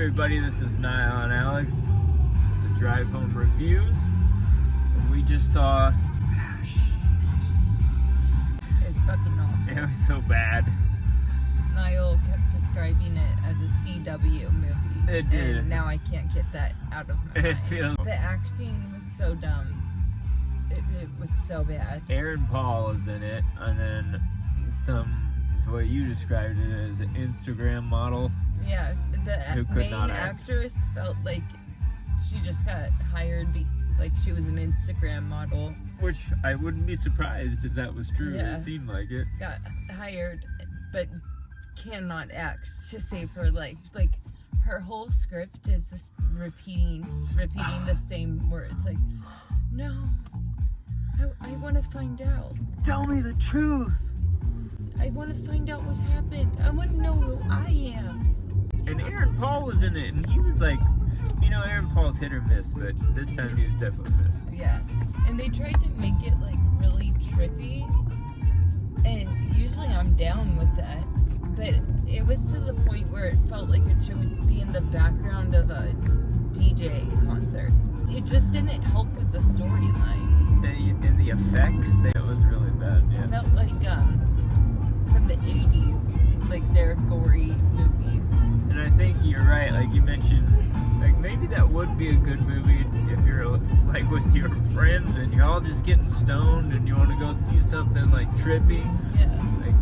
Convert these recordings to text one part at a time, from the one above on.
everybody, this is Niall and Alex, the Drive Home Reviews. And we just saw Ash. It's fucking awful. It was so bad. Niall kept describing it as a CW movie. It did. And now I can't get that out of my mind. feels. The acting was so dumb. It was so bad. Aaron Paul is in it, and then the way you described it as an Instagram model. Yeah, Who the could main not act. actress felt like she just got hired, like she was an Instagram model. Which I wouldn't be surprised if that was true. Yeah. It seemed like it. Got hired, but cannot act to save her life. Like her whole script is this repeating the same words. Like, no, I want to find out. Tell me the truth. I want to find out what happened. I want to know who I am. And Aaron Paul was in it, and he was like, Aaron Paul's hit or miss, but this time he was definitely miss. Yeah, and they tried to make it like really trippy, and usually I'm down with that, but it was to the point where it felt like it should be in the background of a DJ concert. It just didn't help with the storyline. And the effects, it was really bad. It Yeah. felt like from the 80s, like their gory movies. And I think you're right. Like you mentioned, like maybe that would be a good movie if you're like with your friends and you're all just getting stoned and you want to go see something like trippy. Yeah. Like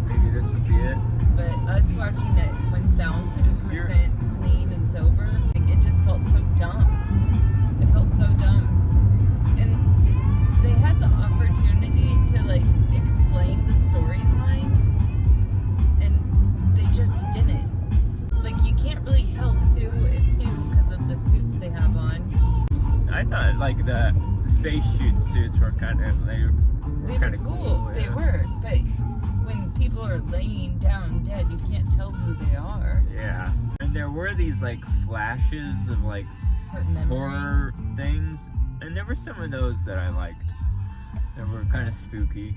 maybe this would be it. But us watching it 1000% clean and sober, like, it just felt so dumb. It felt so dumb. And they had the opportunity to like explain the storyline, and they just didn't. Like you can't really tell who is who because of the suits they have on. I thought like the space suits were kind of They were kind of cool. They yeah. were, but when people are laying down dead, you can't tell who they are. Yeah. And there were these like flashes of like Her memory. horror things, and there were some of those that I liked. That were kind of spooky.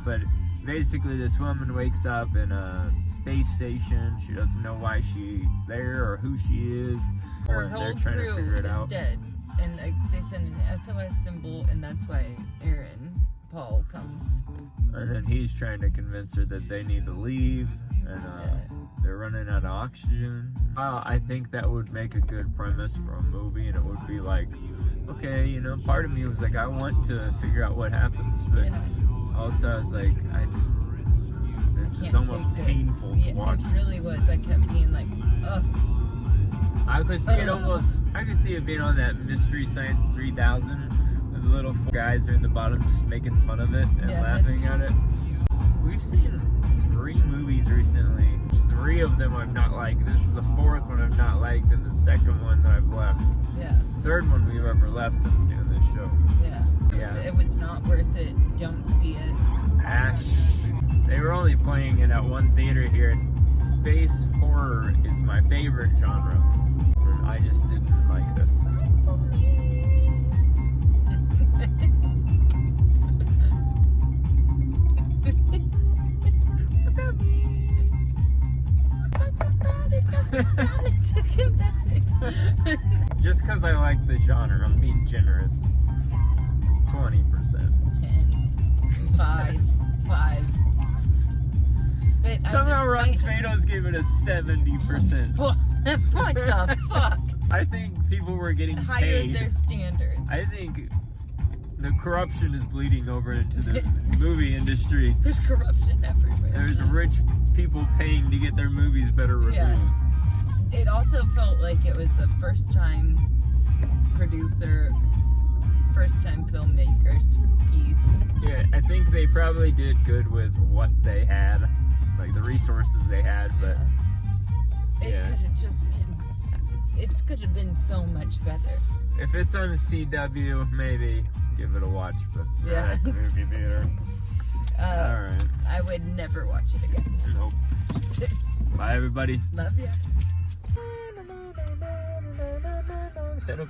But basically, this woman wakes up in a space station. She doesn't know why she's there or who she is. Her Or whole they're trying to crew figure it is out. dead, and they send an SOS symbol, and that's why Aaron Paul comes. And then he's trying to convince her that they need to leave, and they're running out of oxygen. I think that would make a good premise for a movie, and it would be like, okay, part of me was like, I want to figure out what happens, but Yeah. also I was like, this is Can't almost take this. painful to watch. It really was. I kept being like, ugh. I could see it being on that Mystery Science 3000, where the little guys are in the bottom just making fun of it and Yeah. laughing at it. We've seen 3 movies recently. 3 of them I've not liked. This is the 4th one I've not liked, and the 2nd one that I've left. Yeah, 3rd one we've ever left since doing this show. yeah. Yeah. It was not worth it. Don't see it. Ash. They were only playing it at one theater here. Space horror is my favorite genre. I just didn't like this. Just because I like the genre, I'm being generous. 20%. 10, 5. But Somehow Rotten Tomatoes gave it a 70%. What the fuck? I think people were getting Higher paid. their standards. I think the corruption is bleeding over into the movie industry. There's corruption everywhere. There's rich people paying to get their movies better reviews. Yeah. It also felt like it was the first time producer, first time filmmaker's piece. Yeah, I think they probably did good with what they had, like the resources they had, but It Yeah. could have just been, it could have been so much better. if it's on the CW, maybe give it a watch, but not Yeah. at the movie theater. Alright. I would never watch it again. Nope. Bye, everybody. Love ya. Stand up.